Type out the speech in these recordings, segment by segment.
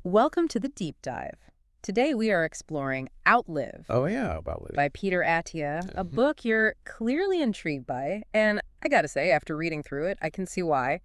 Welcome to the deep dive. Today we are exploring Outlive Oh, yeah, about living. by Peter Attia, a Mhm. book you're clearly intrigued by, and I gotta say, after reading through it, I can see why.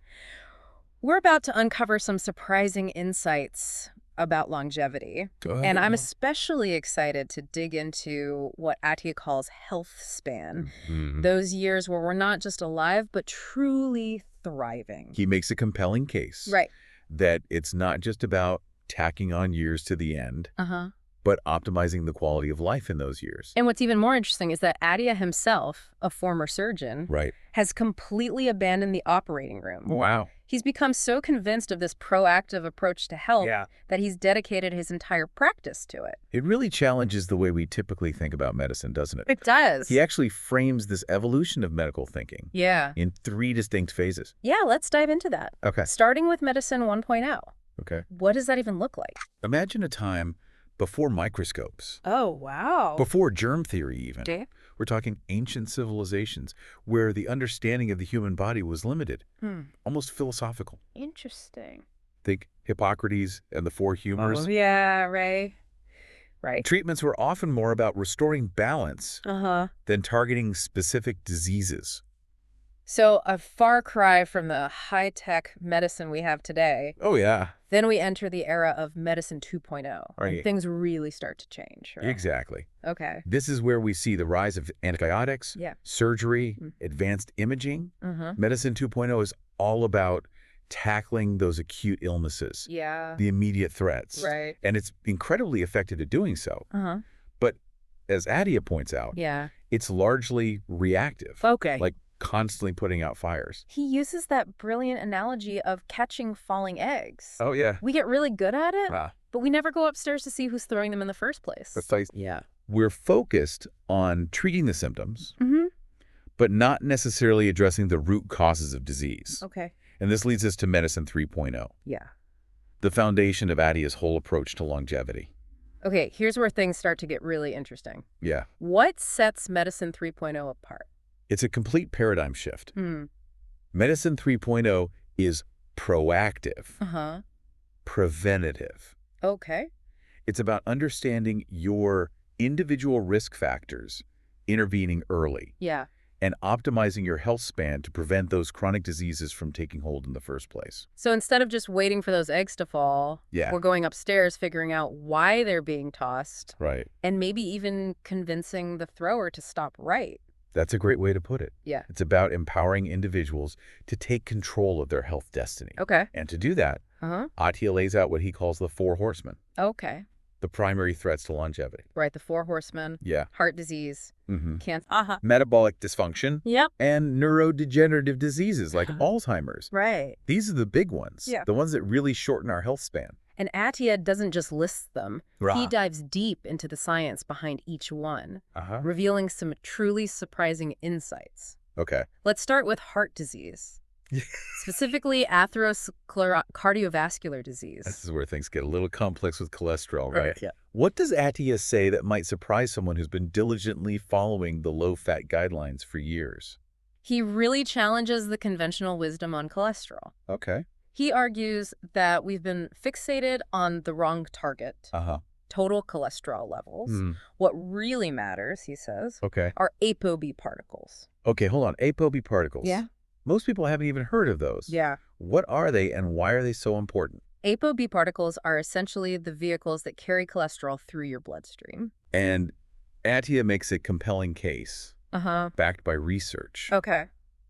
We're about to uncover some surprising insights about longevity, Go ahead. and Go I'm ahead. especially excited to dig into what Attia calls health span, Mhm. those years where we're not just alive, but truly thriving. He makes a compelling case Right. that it's not just about tacking on years to the end, Uh-huh. but optimizing the quality of life in those years. And what's even more interesting is that Attia himself, a former surgeon, Right. has completely abandoned the operating room. Wow. He's become so convinced of this proactive approach to health Yeah. that he's dedicated his entire practice to it. It really challenges the way we typically think about medicine, doesn't it? It does. He actually frames this evolution of medical thinking Yeah. in 3 distinct phases. Yeah, let's dive into that. Okay. Starting with medicine 1.0. Okay. What does that even look like? Imagine a time before microscopes, Oh, wow. before germ theory even. Yeah. We're talking ancient civilizations where the understanding of the human body was limited, almost philosophical. Interesting. Think Hippocrates and the four humors. Yeah, right. Right. Treatments were often more about restoring balance Uh-huh. than targeting specific diseases. So a far cry from the high-tech medicine we have today. Oh, yeah. Then we enter the era of medicine 2.0, and Right. things really start to change. Right? Exactly. Okay. This is where we see the rise of antibiotics, Yeah. surgery, Mm. advanced imaging. Mm-hmm. Medicine 2.0 is all about tackling those acute illnesses, Yeah. the immediate threats. Right. And it's incredibly effective at doing so. Uh-huh. But as Attia points out, Yeah. it's largely reactive, Okay. like constantly putting out fires. He uses that brilliant analogy of catching falling eggs. Oh, yeah. We get really good at it, Ah, but we never go upstairs to see who's throwing them in the first place. precise. Yeah. We're focused on treating the symptoms, Mm-hmm. but not necessarily addressing the root causes of disease. Okay. And this leads us to medicine 3.0, Yeah. the foundation of Attia's whole approach to longevity. Okay, here's where things start to get really interesting. Yeah. What sets medicine 3.0 apart? It's a complete paradigm shift. Hmm. Medicine 3.0 is proactive, Uh-huh. preventative. Okay. It's about understanding your individual risk factors, intervening early, Yeah. and optimizing your health span to prevent those chronic diseases from taking hold in the first place. So instead of just waiting for those eggs to fall, Yeah. we're going upstairs figuring out why they're being tossed Right. and maybe even convincing the thrower to stop right. That's a great way to put it. Yeah. It's about empowering individuals to take control of their health destiny. Okay. And to do that, Uh-huh. Attia lays out what he calls the 4 horsemen, Okay. the primary threats to longevity. Right, the 4 horsemen, Yeah. heart disease, Mm-hmm. cancer. Uh-huh. Metabolic dysfunction Yep. and neurodegenerative diseases like Alzheimer's. Right. These are the big ones, Yeah. the ones that really shorten our health span. And Attia doesn't just list them. He Rah. dives deep into the science behind each one, Uh-huh. revealing some truly surprising insights. Okay. Let's start with heart disease, specifically atherosclerocardiovascular disease. This is where things get a little complex with cholesterol, right? Yeah. What does Attia say that might surprise someone who's been diligently following the low-fat guidelines for years? He really challenges the conventional wisdom on cholesterol. Okay. He argues that we've been fixated on the wrong target, Uh-huh. total cholesterol levels. Hmm. What really matters, he says, Okay. are ApoB particles. Okay, hold on. ApoB particles. Yeah. Most people haven't even heard of those. Yeah. What are they and why are they so important? ApoB particles are essentially the vehicles that carry cholesterol through your bloodstream. And Attia makes a compelling case, Uh-huh. backed by research, Okay.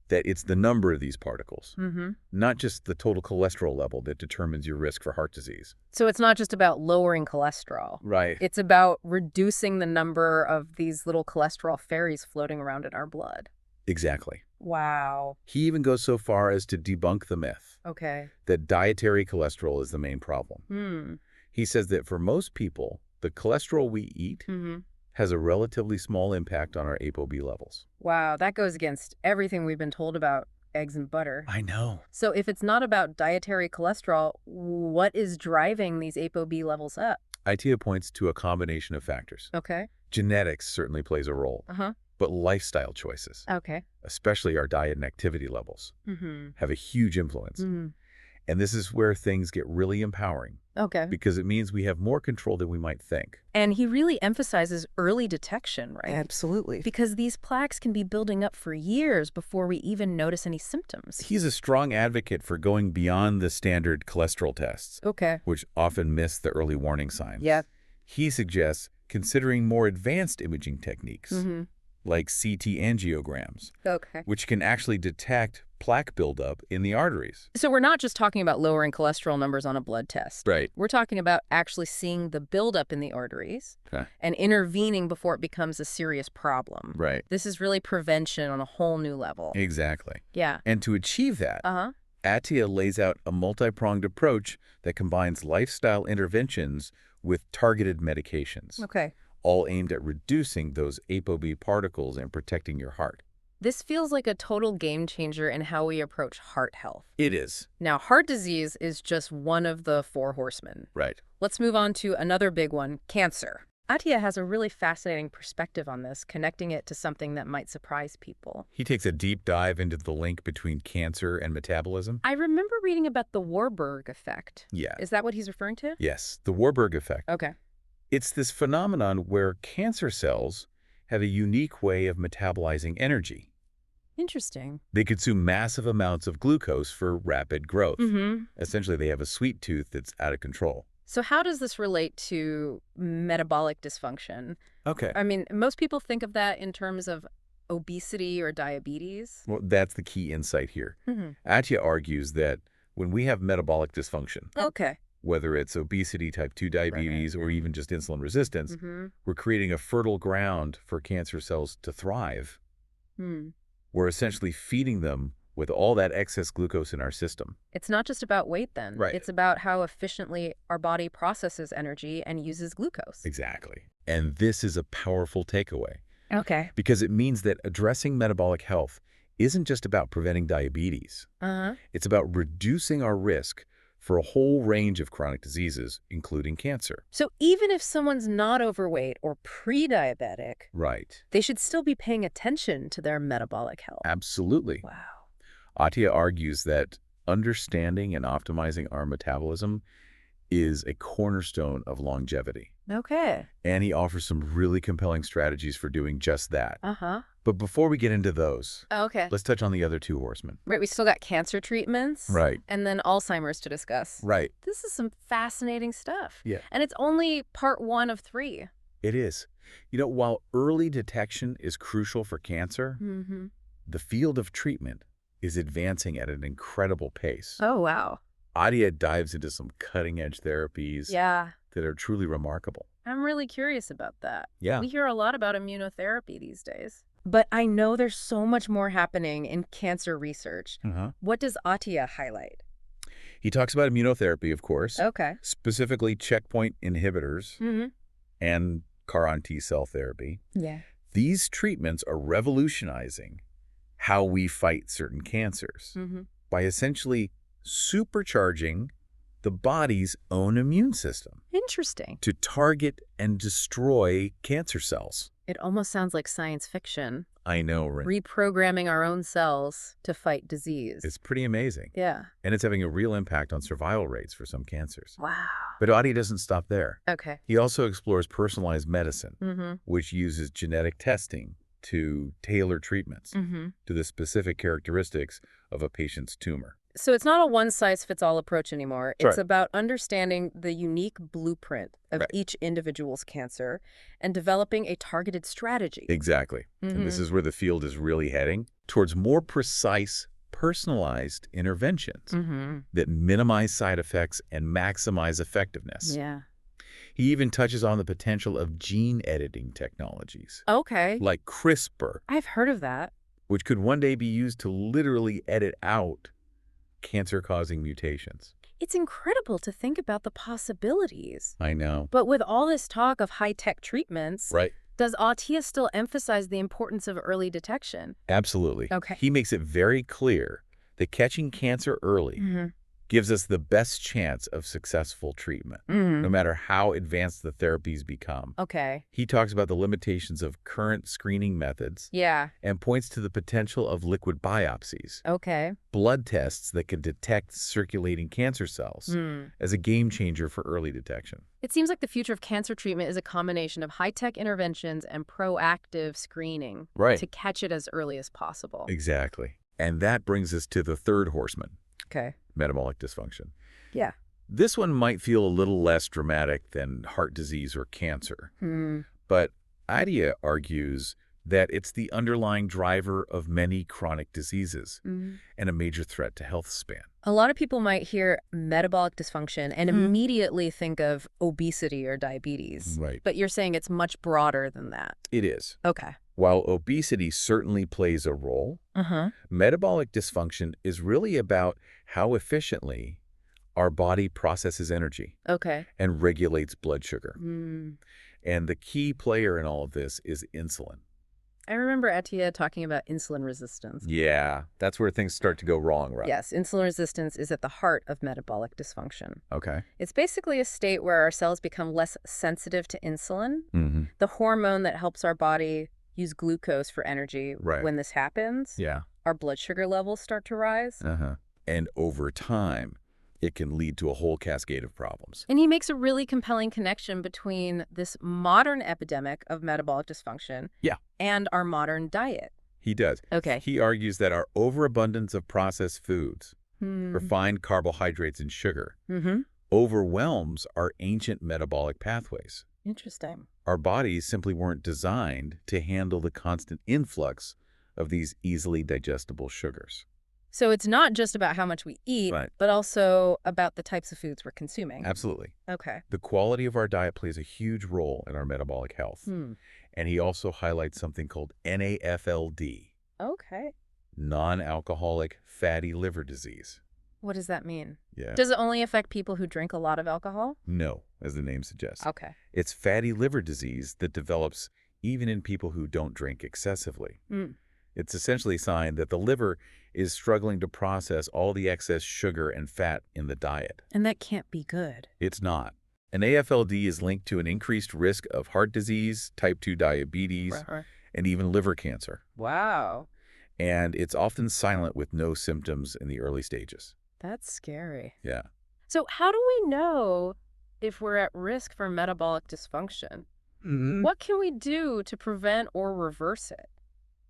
that it's the number of these particles, Mm-hmm. not just the total cholesterol level that determines your risk for heart disease. So it's not just about lowering cholesterol. Right. It's about reducing the number of these little cholesterol fairies floating around in our blood. Exactly. Wow. He even goes so far as to debunk the myth Okay. that dietary cholesterol is the main problem. Hmm. He says that for most people, the cholesterol we eat Mm-hmm. has a relatively small impact on our ApoB levels. Wow, that goes against everything we've been told about eggs and butter. I know. So if it's not about dietary cholesterol, what is driving these ApoB levels up? Attia points to a combination of factors. Okay. Genetics certainly plays a role, Uh-huh. but lifestyle choices, Okay. especially our diet and activity levels, Mm-hmm. have a huge influence. Mm-hmm. And this is where things get really empowering. Okay. because it means we have more control than we might think. And he really emphasizes early detection, right? Absolutely. Because these plaques can be building up for years before we even notice any symptoms. He's a strong advocate for going beyond the standard cholesterol tests, Okay. which often miss the early warning signs. Yeah. He suggests considering more advanced imaging techniques, like CT angiograms, Okay. which can actually detect plaque buildup in the arteries. So we're not just talking about lowering cholesterol numbers on a blood test. Right. We're talking about actually seeing the buildup in the arteries Okay. and intervening before it becomes a serious problem. Right. This is really prevention on a whole new level. Exactly. Yeah. And to achieve that, Uh-huh. Attia lays out a multi-pronged approach that combines lifestyle interventions with targeted medications, Okay. all aimed at reducing those ApoB particles and protecting your heart. This feels like a total game changer in how we approach heart health. It is. Now, heart disease is just one of the four horsemen. Right. Let's move on to another big one, cancer. Attia has a really fascinating perspective on this, connecting it to something that might surprise people. He takes a deep dive into the link between cancer and metabolism. I remember reading about the Warburg effect. Yeah. Is that what he's referring to? Yes, the Warburg effect. Okay. It's this phenomenon where cancer cells have a unique way of metabolizing energy. Interesting. They consume massive amounts of glucose for rapid growth. Essentially, they have a sweet tooth that's out of control. So how does this relate to metabolic dysfunction? Okay. I mean, most people think of that in terms of obesity or diabetes. Well, that's the key insight here. Attia argues that when we have metabolic dysfunction, Okay. whether it's obesity, type 2 diabetes, or even just insulin resistance, we're creating a fertile ground for cancer cells to thrive. We're essentially feeding them with all that excess glucose in our system. It's not just about weight then. Right. It's about how efficiently our body processes energy and uses glucose. Exactly. And this is a powerful takeaway Okay. because it means that addressing metabolic health isn't just about preventing diabetes. It's about reducing our risk for a whole range of chronic diseases, including cancer. So even if someone's not overweight or pre-diabetic, Right. they should still be paying attention to their metabolic health. Absolutely. Wow. Attia argues that understanding and optimizing our metabolism is a cornerstone of longevity. Okay. And he offers some really compelling strategies for doing just that. Uh-huh. But before we get into those, Okay. let's touch on the other two horsemen. Right, we still got cancer treatments. Right. And then Alzheimer's to discuss. Right. This is some fascinating stuff. Yeah. And it's only part 1 of 3. It is. You know, while early detection is crucial for cancer, the field of treatment is advancing at an incredible pace. Oh, wow. Attia dives into some cutting-edge therapies Yeah. that are truly remarkable. I'm really curious about that. Yeah. We hear a lot about immunotherapy these days. But I know there's so much more happening in cancer research. What does Attia highlight? He talks about immunotherapy, of course, Okay. specifically checkpoint inhibitors and CAR T-cell therapy. Yeah. These treatments are revolutionizing how we fight certain cancers by essentially supercharging the body's own immune system Interesting. to target and destroy cancer cells. It almost sounds like science fiction. I know, Rin. Reprogramming our own cells to fight disease. It's pretty amazing. Yeah. And it's having a real impact on survival rates for some cancers. Wow. But Attia doesn't stop there. Okay. He also explores personalized medicine, which uses genetic testing to tailor treatments to the specific characteristics of a patient's tumor. So it's not a one-size-fits-all approach anymore. That's It's about understanding the unique blueprint of Right. each individual's cancer and developing a targeted strategy. Exactly. And this is where the field is really heading, towards more precise, personalized interventions that minimize side effects and maximize effectiveness. Yeah. He even touches on the potential of gene editing technologies, Okay. like CRISPR, I've heard of that. which could one day be used to literally edit out cancer-causing mutations. It's incredible to think about the possibilities. I know. But with all this talk of high-tech treatments, Right. does Attia still emphasize the importance of early detection? Absolutely. Okay. He makes it very clear that catching cancer early gives us the best chance of successful treatment, no matter how advanced the therapies become. Okay. He talks about the limitations of current screening methods Yeah. and points to the potential of liquid biopsies, Okay. blood tests that can detect circulating cancer cells, as a game changer for early detection. It seems like the future of cancer treatment is a combination of high-tech interventions and proactive screening to catch it as early as possible. Exactly. And that brings us to the third horseman. Okay. Metabolic dysfunction. Yeah. This one might feel a little less dramatic than heart disease or cancer, but Attia argues that it's the underlying driver of many chronic diseases and a major threat to health span. A lot of people might hear metabolic dysfunction and immediately think of obesity or diabetes. Right. But you're saying it's much broader than that. It is. Okay. While obesity certainly plays a role, metabolic dysfunction is really about how efficiently our body processes energy and regulates blood sugar. And the key player in all of this is insulin. I remember Attia talking about insulin resistance. Yeah, that's where things start to go wrong, right? Yes, insulin resistance is at the heart of metabolic dysfunction. Okay. It's basically a state where our cells become less sensitive to insulin, the hormone that helps our body use glucose for energy. When this happens, our blood sugar levels start to rise. And over time, it can lead to a whole cascade of problems. And he makes a really compelling connection between this modern epidemic of metabolic dysfunction and our modern diet. He does. Okay. He argues that our overabundance of processed foods, refined carbohydrates and sugar, overwhelms our ancient metabolic pathways. Interesting. Our bodies simply weren't designed to handle the constant influx of these easily digestible sugars. So it's not just about how much we eat, but also about the types of foods we're consuming. Absolutely. Okay. The quality of our diet plays a huge role in our metabolic health. And he also highlights something called NAFLD. Okay. Non-alcoholic fatty liver disease. What does that mean? Yeah. Does it only affect people who drink a lot of alcohol? No, as the name suggests. Okay. It's fatty liver disease that develops even in people who don't drink excessively. It's essentially a sign that the liver is struggling to process all the excess sugar and fat in the diet. And that can't be good. It's not. An AFLD is linked to an increased risk of heart disease, type 2 diabetes, and even liver cancer. Wow. And it's often silent with no symptoms in the early stages. That's scary. Yeah. So how do we know if we're at risk for metabolic dysfunction? What can we do to prevent or reverse it?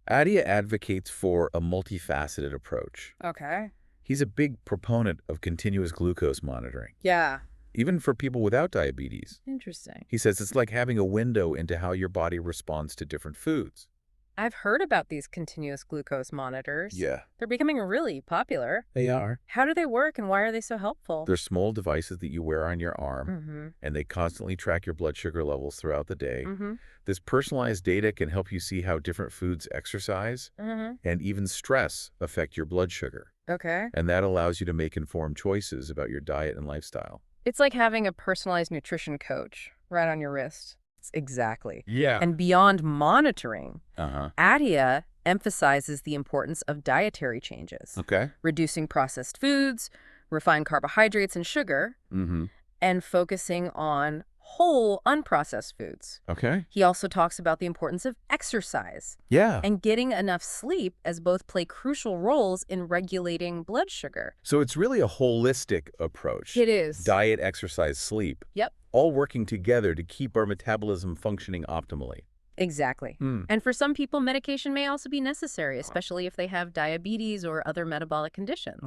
Attia advocates for a multifaceted approach. Okay. He's a big proponent of continuous glucose monitoring, Yeah. even for people without diabetes. Interesting. He says it's like having a window into how your body responds to different foods. I've heard about these continuous glucose monitors. Yeah. They're becoming really popular. They are. How do they work and why are they so helpful? They're small devices that you wear on your arm, and they constantly track your blood sugar levels throughout the day. This personalized data can help you see how different foods, exercise, and even stress affect your blood sugar. Okay. And that allows you to make informed choices about your diet and lifestyle. It's like having a personalized nutrition coach right on your wrist. Exactly. Yeah. And beyond monitoring, Attia emphasizes the importance of dietary changes. Okay. Reducing processed foods, refined carbohydrates and sugar, and focusing on whole, unprocessed foods. Okay. He also talks about the importance of exercise. Yeah. And getting enough sleep, as both play crucial roles in regulating blood sugar. So it's really a holistic approach. It is. Diet, exercise, sleep. Yep. All working together to keep our metabolism functioning optimally. Exactly. And for some people, medication may also be necessary, especially if they have diabetes or other metabolic conditions.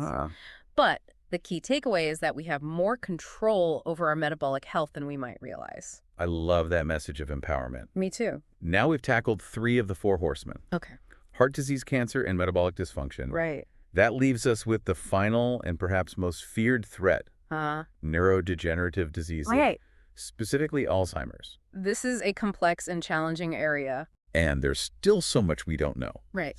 But the key takeaway is that we have more control over our metabolic health than we might realize. I love that message of empowerment. Me too. Now we've tackled 3 of the 4 horsemen. Okay. Heart disease, cancer, and metabolic dysfunction. Right. That leaves us with the final and perhaps most feared threat, neurodegenerative diseases, specifically Alzheimer's. This is a complex and challenging area. And there's still so much we don't know. Right.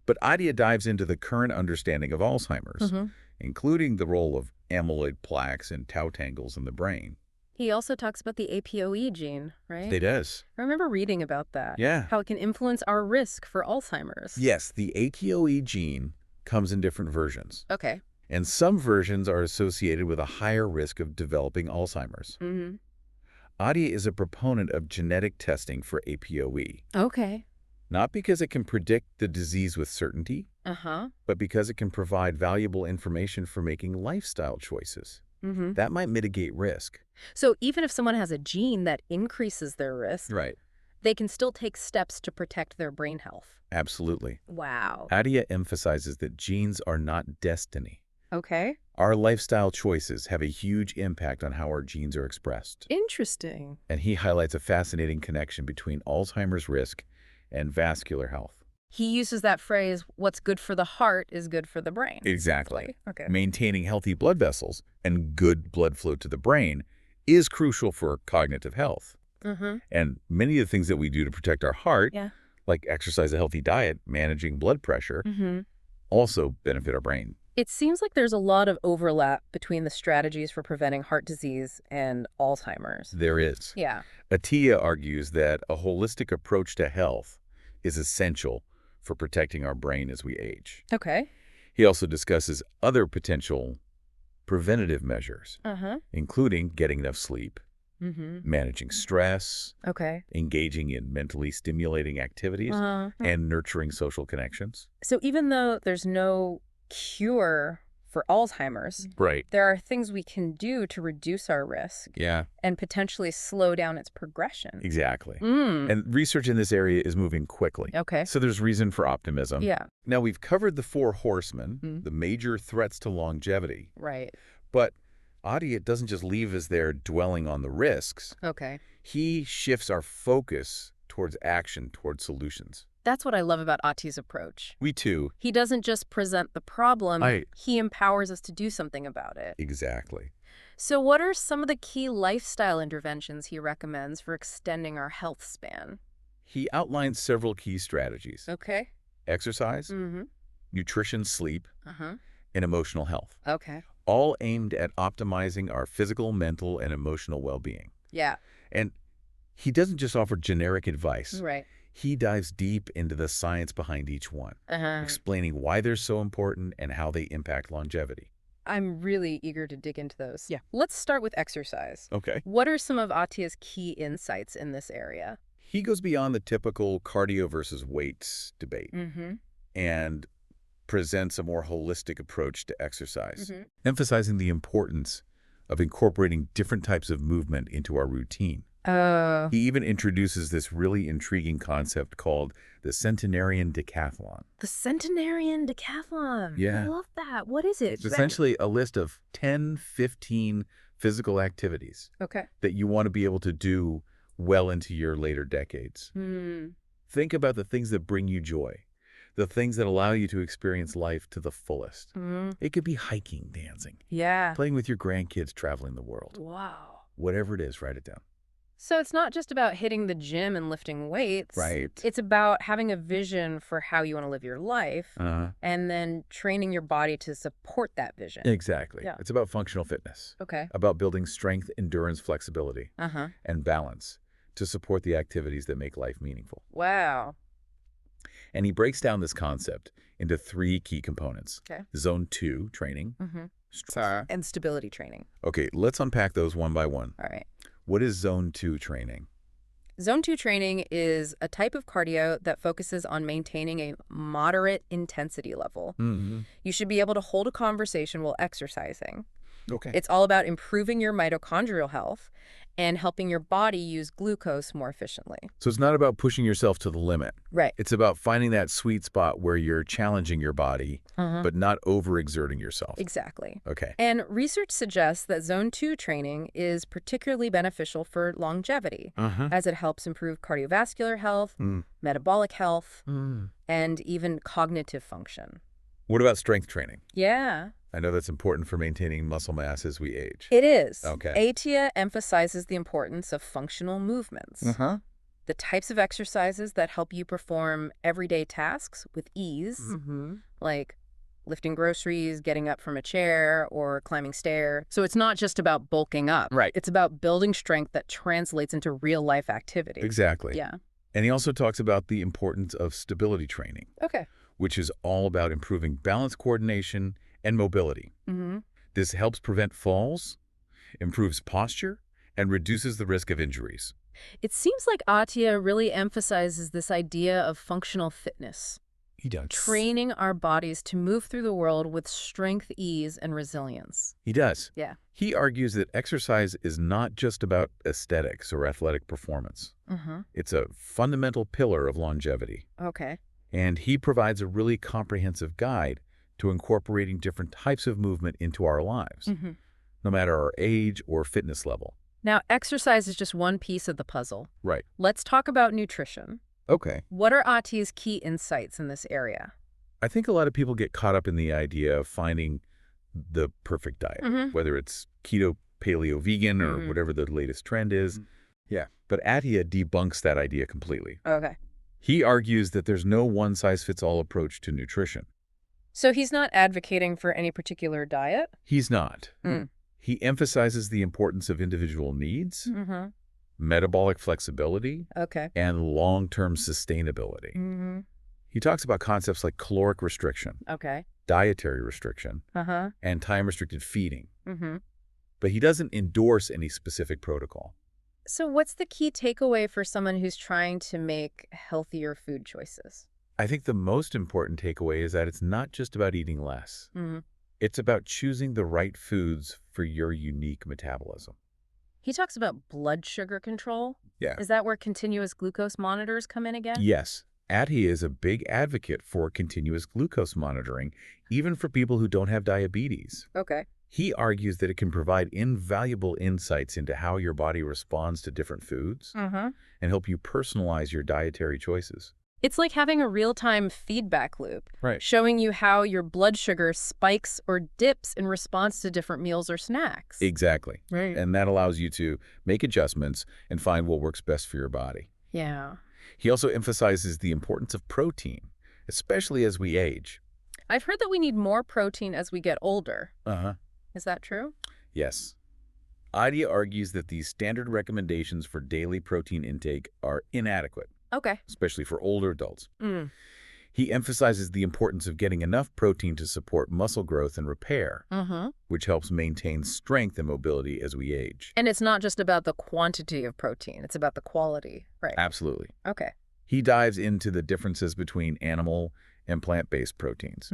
But Attia dives into the current understanding of Alzheimer's, including the role of amyloid plaques and tau tangles in the brain. He also talks about the APOE gene, right? It does. I remember reading about that. Yeah. How it can influence our risk for Alzheimer's. Yes, the APOE gene comes in different versions. Okay. And some versions are associated with a higher risk of developing Alzheimer's. Attia is a proponent of genetic testing for APOE. Okay. Not because it can predict the disease with certainty, but because it can provide valuable information for making lifestyle choices. That might mitigate risk. So even if someone has a gene that increases their risk, they can still take steps to protect their brain health. Absolutely. Wow. Attia emphasizes that genes are not destiny. Okay. Our lifestyle choices have a huge impact on how our genes are expressed. Interesting. And he highlights a fascinating connection between Alzheimer's risk and vascular health. He uses that phrase, what's good for the heart is good for the brain. Exactly. Okay. Maintaining healthy blood vessels and good blood flow to the brain is crucial for cognitive health. And many of the things that we do to protect our heart, like exercise, a healthy diet, managing blood pressure, also benefit our brain. It seems like there's a lot of overlap between the strategies for preventing heart disease and Alzheimer's. There is. Yeah. Attia argues that a holistic approach to health is essential for protecting our brain as we age. Okay. He also discusses other potential preventative measures, including getting enough sleep, managing stress, engaging in mentally stimulating activities, and nurturing social connections. So even though there's no cure for Alzheimer's, there are things we can do to reduce our risk and potentially slow down its progression. Exactly. And research in this area is moving quickly. So there's reason for optimism. Now, we've covered the 4 horsemen, the major threats to longevity. But Attia doesn't just leave us there dwelling on the risks. He shifts our focus towards action, towards solutions. That's what I love about Attia's approach. We too. He doesn't just present the problem, he empowers us to do something about it. Exactly. So what are some of the key lifestyle interventions he recommends for extending our health span? He outlines several key strategies. Exercise, nutrition, sleep, and emotional health. All aimed at optimizing our physical, mental, and emotional well-being. And he doesn't just offer generic advice. He dives deep into the science behind each one, explaining why they're so important and how they impact longevity. I'm really eager to dig into those. Let's start with exercise. Okay. What are some of Attia's key insights in this area? He goes beyond the typical cardio versus weights debate and presents a more holistic approach to exercise, emphasizing the importance of incorporating different types of movement into our routine. He even introduces this really intriguing concept called the centenarian decathlon. The centenarian decathlon. Yeah. I love that. What is it? It's essentially a list of 10, 15 physical activities that you want to be able to do well into your later decades. Think about the things that bring you joy, the things that allow you to experience life to the fullest. It could be hiking, dancing, playing with your grandkids, traveling the world. Wow. Whatever it is, write it down. So it's not just about hitting the gym and lifting weights. It's about having a vision for how you want to live your life and then training your body to support that vision. Exactly. It's about functional fitness. About building strength, endurance, flexibility, and balance to support the activities that make life meaningful. Wow. And he breaks down this concept into 3 key components. Zone 2, training. And stability training. Okay, let's unpack those one by one. All right. What is Zone 2 training? Zone 2 training is a type of cardio that focuses on maintaining a moderate intensity level. You should be able to hold a conversation while exercising. It's all about improving your mitochondrial health and helping your body use glucose more efficiently. So it's not about pushing yourself to the limit. It's about finding that sweet spot where you're challenging your body, but not overexerting yourself. Exactly. And research suggests that Zone 2 training is particularly beneficial for longevity, as it helps improve cardiovascular health, metabolic health, and even cognitive function. What about strength training? I know that's important for maintaining muscle mass as we age. It is. Attia emphasizes the importance of functional movements. The types of exercises that help you perform everyday tasks with ease, like lifting groceries, getting up from a chair, or climbing stairs. So it's not just about bulking up. It's about building strength that translates into real-life activity. Exactly. And he also talks about the importance of stability training, which is all about improving balance coordination and mobility. Mm-hmm. This helps prevent falls, improves posture, and reduces the risk of injuries. It seems like Attia really emphasizes this idea of functional fitness, He does. training our bodies to move through the world with strength, ease, and resilience. He does. Yeah. He argues that exercise is not just about aesthetics or athletic performance. Mm-hmm. It's a fundamental pillar of longevity. Okay. And he provides a really comprehensive guide to incorporating different types of movement into our lives, no matter our age or fitness level. Now, exercise is just one piece of the puzzle. Right. Let's talk about nutrition. Okay. What are Attia's key insights in this area? I think a lot of people get caught up in the idea of finding the perfect diet, whether it's keto, paleo, vegan, or whatever the latest trend is. Yeah. But Attia debunks that idea completely. Okay. He argues that there's no one-size-fits-all approach to nutrition. So he's not advocating for any particular diet? He's not. He emphasizes the importance of individual needs, metabolic flexibility, and long-term sustainability. He talks about concepts like caloric restriction, dietary restriction, and time-restricted feeding. But he doesn't endorse any specific protocol. So what's the key takeaway for someone who's trying to make healthier food choices? I think the most important takeaway is that it's not just about eating less. It's about choosing the right foods for your unique metabolism. He talks about blood sugar control. Yeah. Is that where continuous glucose monitors come in again? Yes. Attia is a big advocate for continuous glucose monitoring, even for people who don't have diabetes. Okay. He argues that it can provide invaluable insights into how your body responds to different foods and help you personalize your dietary choices. It's like having a real-time feedback loop, Right. showing you how your blood sugar spikes or dips in response to different meals or snacks. Exactly. Right. And that allows you to make adjustments and find what works best for your body. Yeah. He also emphasizes the importance of protein, especially as we age. I've heard that we need more protein as we get older. Is that true? Yes. Attia argues that these standard recommendations for daily protein intake are inadequate, especially for older adults. He emphasizes the importance of getting enough protein to support muscle growth and repair, which helps maintain strength and mobility as we age. And it's not just about the quantity of protein, it's about the quality, right? Absolutely. Okay. He dives into the differences between animal and plant-based proteins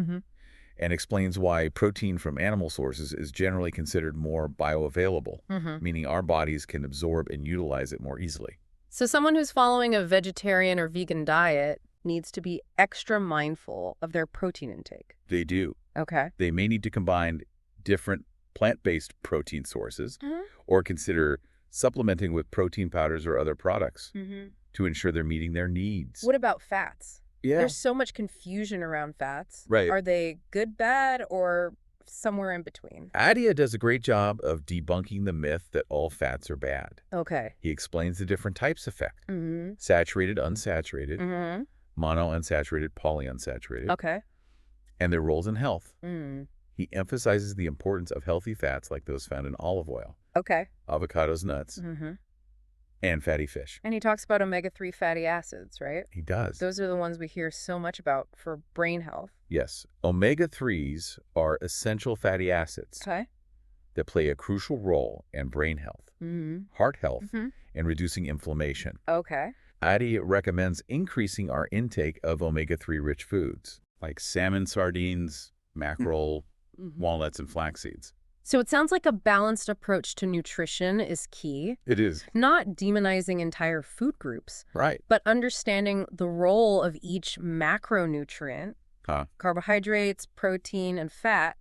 and explains why protein from animal sources is generally considered more bioavailable, meaning our bodies can absorb and utilize it more easily. So someone who's following a vegetarian or vegan diet needs to be extra mindful of their protein intake. They do. Okay. They may need to combine different plant-based protein sources or consider supplementing with protein powders or other products to ensure they're meeting their needs. What about fats? Yeah. There's so much confusion around fats. Right. Are they good, bad, or somewhere in between? Attia does a great job of debunking the myth that all fats are bad. Okay. He explains the different types of fat. Saturated, unsaturated, monounsaturated, polyunsaturated. Okay. And their roles in health. He emphasizes the importance of healthy fats like those found in olive oil, avocados, nuts, and fatty fish. And he talks about omega-3 fatty acids, right? He does. Those are the ones we hear so much about for brain health. Yes. Omega-3s are essential fatty acids that play a crucial role in brain health, heart health, and reducing inflammation. Attia recommends increasing our intake of omega-3 rich foods like salmon, sardines, mackerel, walnuts, and flax seeds. So it sounds like a balanced approach to nutrition is key. It is. Not demonizing entire food groups. Right. But understanding the role of each macronutrient, carbohydrates, protein, and fat,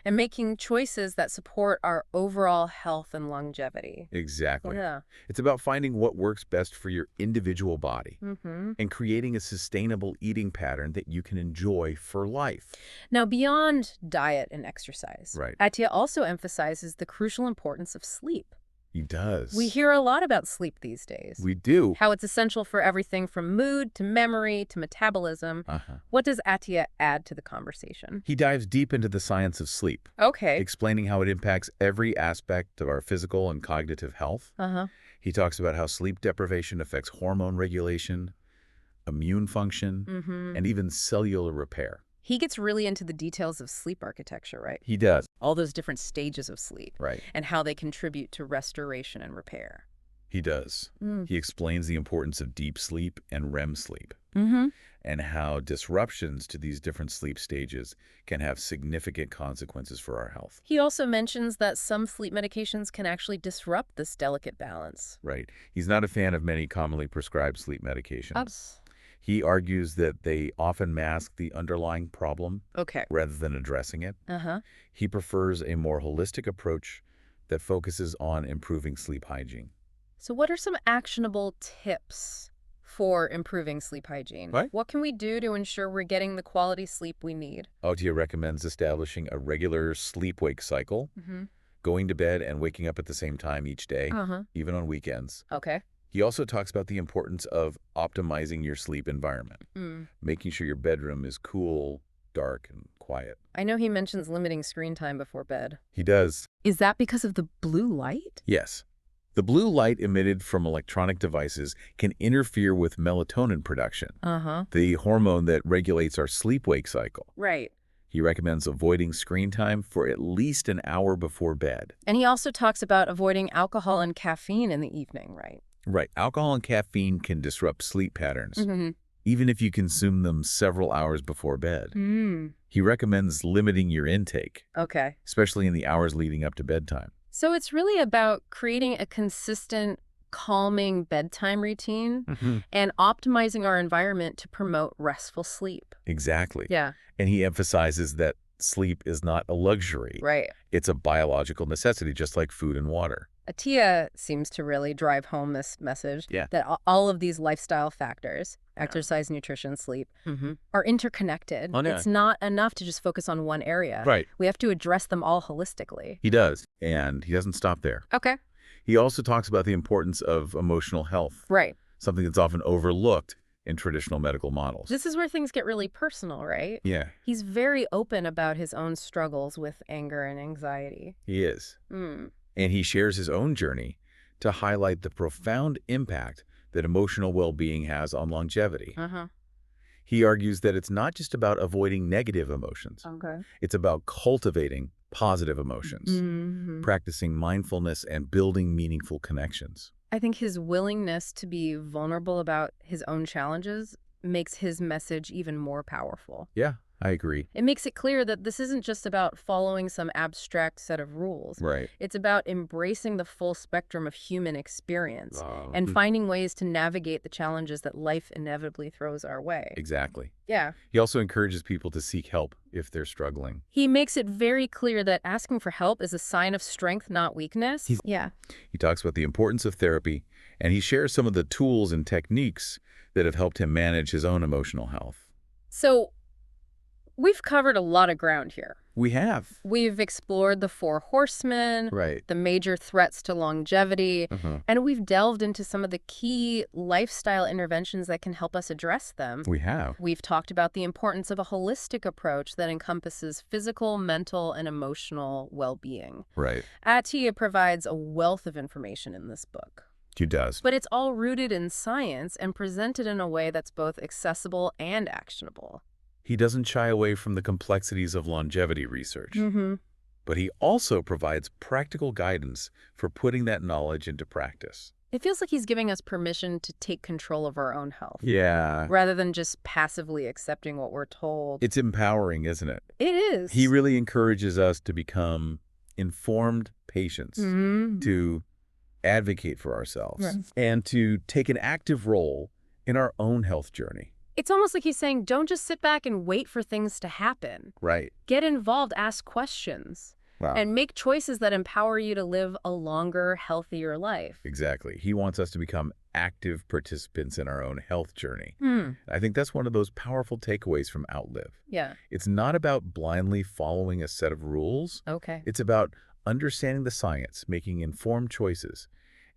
and making choices that support our overall health and longevity. Exactly. Yeah. It's about finding what works best for your individual body and creating a sustainable eating pattern that you can enjoy for life. Now, beyond diet and exercise, Attia also emphasizes the crucial importance of sleep. He does. We hear a lot about sleep these days. We do. How it's essential for everything from mood to memory to metabolism. What does Attia add to the conversation? He dives deep into the science of sleep. Explaining how it impacts every aspect of our physical and cognitive health. He talks about how sleep deprivation affects hormone regulation, immune function, and even cellular repair. He gets really into the details of sleep architecture, right? He does. All those different stages of sleep. Right. And how they contribute to restoration and repair. He does. He explains the importance of deep sleep and REM sleep. And how disruptions to these different sleep stages can have significant consequences for our health. He also mentions that some sleep medications can actually disrupt this delicate balance. Right. He's not a fan of many commonly prescribed sleep medications. He argues that they often mask the underlying problem rather than addressing it. He prefers a more holistic approach that focuses on improving sleep hygiene. So what are some actionable tips for improving sleep hygiene? What can we do to ensure we're getting the quality sleep we need? Attia recommends establishing a regular sleep-wake cycle, going to bed and waking up at the same time each day, even on weekends. He also talks about the importance of optimizing your sleep environment, making sure your bedroom is cool, dark, and quiet. I know he mentions limiting screen time before bed. He does. Is that because of the blue light? Yes. The blue light emitted from electronic devices can interfere with melatonin production, the hormone that regulates our sleep-wake cycle. He recommends avoiding screen time for at least an hour before bed. And he also talks about avoiding alcohol and caffeine in the evening, right? Right. Alcohol and caffeine can disrupt sleep patterns, even if you consume them several hours before bed. He recommends limiting your intake, especially in the hours leading up to bedtime. So it's really about creating a consistent, calming bedtime routine and optimizing our environment to promote restful sleep. Exactly. And he emphasizes that sleep is not a luxury. It's a biological necessity, just like food and water. Attia seems to really drive home this message that all of these lifestyle factors, exercise, nutrition, sleep, are interconnected. It's not enough to just focus on one area. We have to address them all holistically. He does, and he doesn't stop there. He also talks about the importance of emotional health, something that's often overlooked in traditional medical models. This is where things get really personal, right? He's very open about his own struggles with anger and anxiety. He is. And he shares his own journey to highlight the profound impact that emotional well-being has on longevity. He argues that it's not just about avoiding negative emotions. It's about cultivating positive emotions, practicing mindfulness, and building meaningful connections. I think his willingness to be vulnerable about his own challenges makes his message even more powerful. I agree. It makes it clear that this isn't just about following some abstract set of rules. It's about embracing the full spectrum of human experience and finding ways to navigate the challenges that life inevitably throws our way. Exactly. He also encourages people to seek help if they're struggling. He makes it very clear that asking for help is a sign of strength, not weakness. He talks about the importance of therapy, and he shares some of the tools and techniques that have helped him manage his own emotional health. So, we've covered a lot of ground here. We have. We've explored the 4 horsemen, the major threats to longevity, and we've delved into some of the key lifestyle interventions that can help us address them. We have. We've talked about the importance of a holistic approach that encompasses physical, mental, and emotional well-being. Attia provides a wealth of information in this book. He does. But it's all rooted in science and presented in a way that's both accessible and actionable. He doesn't shy away from the complexities of longevity research, but he also provides practical guidance for putting that knowledge into practice. It feels like he's giving us permission to take control of our own health. Rather than just passively accepting what we're told. It's empowering, isn't it? It is. He really encourages us to become informed patients, to advocate for ourselves, and to take an active role in our own health journey. It's almost like he's saying, don't just sit back and wait for things to happen. Get involved, ask questions, and make choices that empower you to live a longer, healthier life. Exactly. He wants us to become active participants in our own health journey. I think that's one of those powerful takeaways from Outlive. It's not about blindly following a set of rules. It's about understanding the science, making informed choices,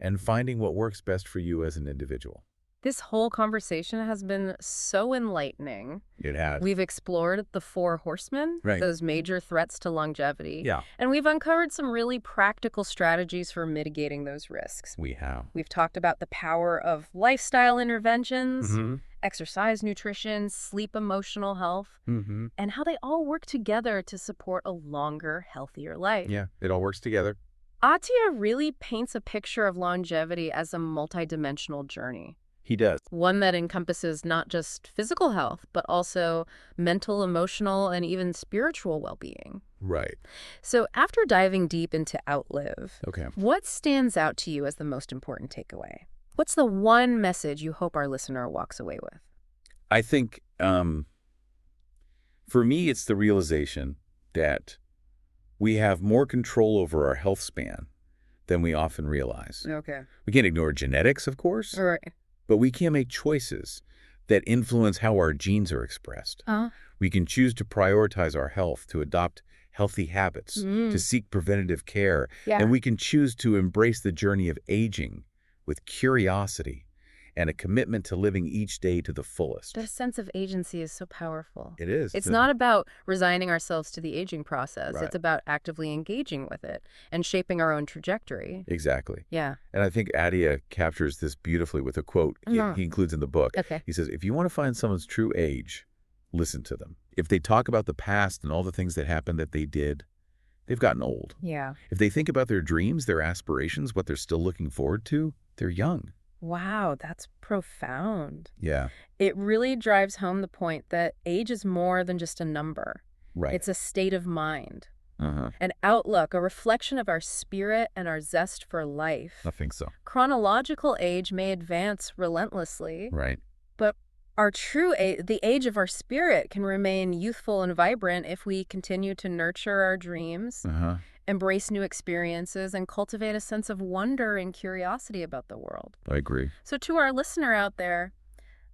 and finding what works best for you as an individual. This whole conversation has been so enlightening. It has. We've explored the 4 horsemen, those major threats to longevity. And we've uncovered some really practical strategies for mitigating those risks. We have. We've talked about the power of lifestyle interventions, exercise, nutrition, sleep, emotional health, and how they all work together to support a longer, healthier life. Yeah, it all works together. Attia really paints a picture of longevity as a multidimensional journey. He does. One that encompasses not just physical health, but also mental, emotional, and even spiritual well-being. Right. So after diving deep into Outlive, Okay. what stands out to you as the most important takeaway? What's the one message you hope our listener walks away with? I think, for me, it's the realization that we have more control over our health span than we often realize. Okay. We can't ignore genetics, of course. All right. But we can make choices that influence how our genes are expressed. We can choose to prioritize our health, to adopt healthy habits, to seek preventative care. Yeah. And we can choose to embrace the journey of aging with curiosity and a commitment to living each day to the fullest. That sense of agency is so powerful. It is. It's not about resigning ourselves to the aging process. Right. It's about actively engaging with it and shaping our own trajectory. Exactly. Yeah. And I think Attia captures this beautifully with a quote he includes in the book. Okay. He says, if you want to find someone's true age, listen to them. If they talk about the past and all the things that happened that they did, they've gotten old. Yeah. If they think about their dreams, their aspirations, what they're still looking forward to, they're young. Wow, that's profound. Yeah. It really drives home the point that age is more than just a number. Right. It's a state of mind, an outlook, a reflection of our spirit and our zest for life. I think so. Chronological age may advance relentlessly, Right. but our true age, the age of our spirit, can remain youthful and vibrant if we continue to nurture our dreams, embrace new experiences, and cultivate a sense of wonder and curiosity about the world. I agree. So to our listener out there,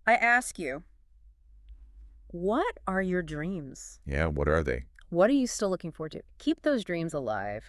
I ask you, what are your dreams? Yeah, what are they? What are you still looking forward to? Keep those dreams alive.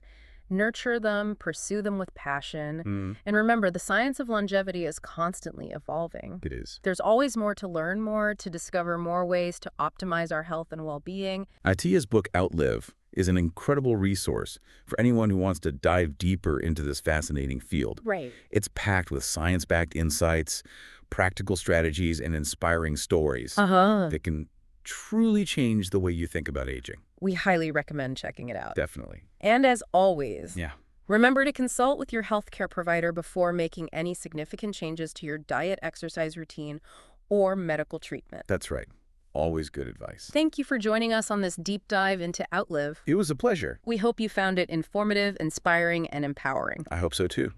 Nurture them, pursue them with passion. And remember, the science of longevity is constantly evolving. It is. There's always more to learn more, to discover more ways to optimize our health and well-being. Attia's book, Outlive, is an incredible resource for anyone who wants to dive deeper into this fascinating field. Right. It's packed with science-backed insights, practical strategies, and inspiring stories that can truly change the way you think about aging. We highly recommend checking it out. Definitely. And as always, Yeah. remember to consult with your healthcare provider before making any significant changes to your diet, exercise routine, or medical treatment. That's right. Always good advice. Thank you for joining us on this deep dive into Outlive. It was a pleasure. We hope you found it informative, inspiring, and empowering. I hope so too.